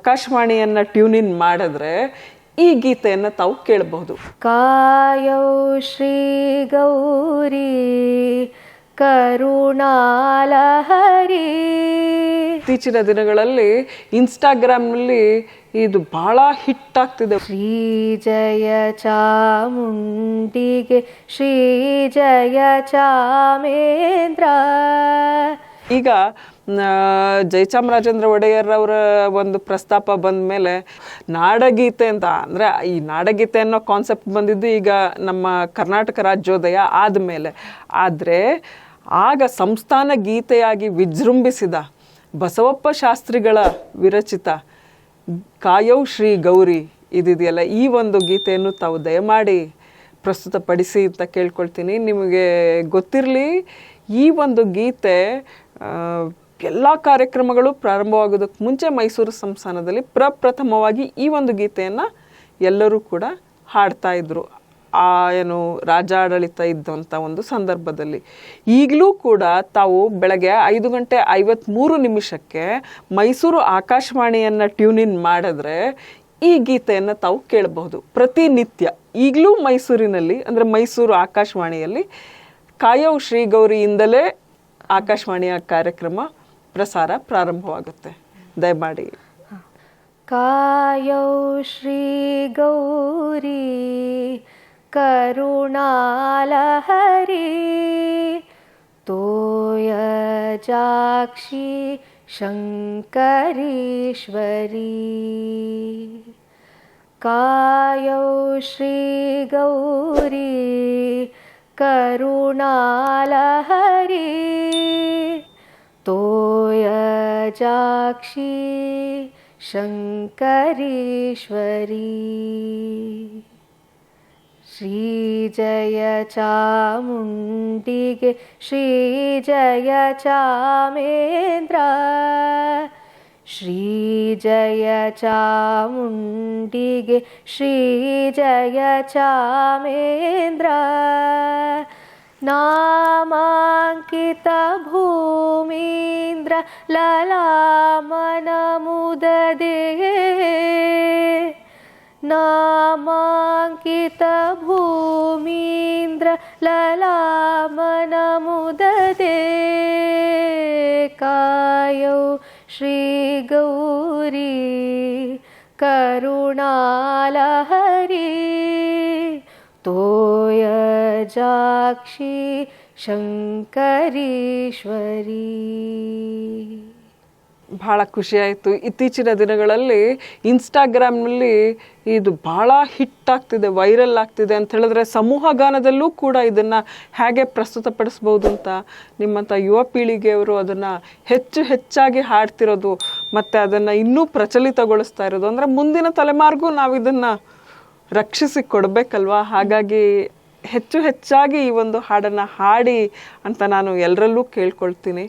ಆಕಾಶವಾಣಿಯನ್ನ tune ಇನ್ ಮಾಡಿದ್ರೆ ಈ ಗೀತೆಯನ್ನು ತಾವು ಕೇಳಬಹುದು. ಕಾಯೌ ಶ್ರೀ ಗೌರಿ ಕರುಣಾಲಹರಿ. ಇತ್ತೀಚಿನ ದಿನಗಳಲ್ಲಿ ಇನ್ಸ್ಟಾಗ್ರಾಮ್ನಲ್ಲಿ ಇದು ಬಹಳ ಹಿಟ್ ಆಗ್ತಿದೆ. ಶ್ರೀ ಜಯ ಚಾಮುಂಡಿಗೆ ಶ್ರೀ ಜಯ ಚಾಮೇಂದ್ರ. ಈಗ ಜಯಚಾಮರಾಜೇಂದ್ರ ಒಡೆಯರ್ ಅವರ ಒಂದು ಪ್ರಸ್ತಾಪ ಬಂದ ಮೇಲೆ ನಾಡಗೀತೆ ಅಂತ ಅಂದರೆ ಈ ನಾಡಗೀತೆ ಅನ್ನೋ ಕಾನ್ಸೆಪ್ಟ್ ಬಂದಿದ್ದು ಈಗ ನಮ್ಮ ಕರ್ನಾಟಕ ರಾಜ್ಯೋದಯ ಆದಮೇಲೆ. ಆದರೆ ಆಗ ಸಂಸ್ಥಾನ ಗೀತೆಯಾಗಿ ವಿಜೃಂಭಿಸಿದ ಬಸವಪ್ಪ ಶಾಸ್ತ್ರಿಗಳ ವಿರಚಿತ ಕಾಯೌ ಶ್ರೀ ಗೌರಿ ಇದೆಯಲ್ಲ, ಈ ಒಂದು ಗೀತೆಯನ್ನು ತಾವು ದಯಮಾಡಿ ಪ್ರಸ್ತುತಪಡಿಸಿ ಅಂತ ಕೇಳ್ಕೊಳ್ತೀನಿ. ನಿಮಗೆ ಗೊತ್ತಿರಲಿ, ಈ ಒಂದು ಗೀತೆ ಎಲ್ಲ ಕಾರ್ಯಕ್ರಮಗಳು ಪ್ರಾರಂಭವಾಗೋದಕ್ಕೆ ಮುಂಚೆ ಮೈಸೂರು ಸಂಸ್ಥಾನದಲ್ಲಿ ಪ್ರಪ್ರಥಮವಾಗಿ ಈ ಒಂದು ಗೀತೆಯನ್ನು ಎಲ್ಲರೂ ಕೂಡ ಹಾಡ್ತಾ ಇದ್ರು. ಏನು ರಾಜಾಡಳಿತ ಇದ್ದಂಥ ಒಂದು ಸಂದರ್ಭದಲ್ಲಿ. ಈಗಲೂ ಕೂಡ ತಾವು ಬೆಳಗ್ಗೆ 5:53 ಮೈಸೂರು ಆಕಾಶವಾಣಿಯನ್ನು ಟ್ಯೂನ್ ಇನ್ ಮಾಡಿದ್ರೆ ಈ ಗೀತೆಯನ್ನು ತಾವು ಕೇಳಬಹುದು ಪ್ರತಿನಿತ್ಯ. ಈಗಲೂ ಮೈಸೂರಿನಲ್ಲಿ ಅಂದರೆ ಮೈಸೂರು ಆಕಾಶವಾಣಿಯಲ್ಲಿ ಕಾಯೌ ಶ್ರೀ ಗೌರಿಯಿಂದಲೇ ಆಕಾಶವಾಣಿಯ ಕಾರ್ಯಕ್ರಮ ಪ್ರಸಾರ ಪ್ರಾರಂಭವಾಗುತ್ತೆ. ದಯಮಾಡಿ. ಕಾಯೌ ಶ್ರೀ ಗೌರಿ ಕರುಣಾಲಹರಿ ತೋಯ ಜಾಕ್ಷಿ ಶಂಕರೀಶ್ವರಿ. ಕಾಯೌ ಶ್ರೀ ಗೌರಿ ಕರುಣಾಲಹರಿ ತೋಯ ಜಾಕ್ಷಿ ಶಂಕರೀಶ್ವರಿ. ಶ್ರೀ ಜಯ ಚಾಮುಂಡಿಗೆ ಶ್ರೀ ಜಯ ಚಾಮೇಂದ್ರ. ಶ್ರೀ ಜಯ ಚಾಮುಂಡಿಗೆ ಶ್ರೀ ಜಯ ಚಾಮೇಂದ್ರ. ನಾಮಾಂಕಿತ ಭೂಮೀಂದ್ರ ಲಲಾಮನ ಮುದದೆ. ನಾಮಾಂಕಿತ ಭೂಮೀಂದ್ರ ಲಲಾಮನ ಮುದದೆ. ಕಾಯೌ ಶ್ರೀ ಗೌರಿ ಕರುಣಾಲಹರಿ ತೋಯ ಜಾಕ್ಷಿ ಶಂಕರೀಶ್ವರಿ. ಬಹಳ ಖುಷಿಯಾಯಿತು. ಇತ್ತೀಚಿನ ದಿನಗಳಲ್ಲಿ ಇನ್ಸ್ಟಾಗ್ರಾಮ್ನಲ್ಲಿ ಇದು ಬಹಳ ಹಿಟ್ ಆಗ್ತಿದೆ, ವೈರಲ್ ಆಗ್ತಿದೆ ಅಂತ ಹೇಳಿದ್ರೆ ಸಮೂಹ ಗಾನದಲ್ಲೂ ಕೂಡ ಇದನ್ನು ಹೇಗೆ ಪ್ರಸ್ತುತಪಡಿಸ್ಬೋದು ಅಂತ ನಿಮ್ಮಂಥ ಯುವ ಪೀಳಿಗೆಯವರು ಅದನ್ನು ಹೆಚ್ಚಾಗಿ ಹಾಡ್ತಿರೋದು ಮತ್ತು ಅದನ್ನು ಇನ್ನೂ ಪ್ರಚಲಿತಗೊಳಿಸ್ತಾ ಇರೋದು. ಅಂದರೆ ಮುಂದಿನ ತಲೆಮಾರಿಗೂ ನಾವು ಇದನ್ನು ರಕ್ಷಿಸಿ ಕೊಡಬೇಕಲ್ವಾ. ಹಾಗಾಗಿ ಹೆಚ್ಚಾಗಿ ಈ ಒಂದು ಹಾಡನ್ನು ಹಾಡಿ ಅಂತ ನಾನು ಎಲ್ಲರಲ್ಲೂ ಕೇಳ್ಕೊಳ್ತೀನಿ.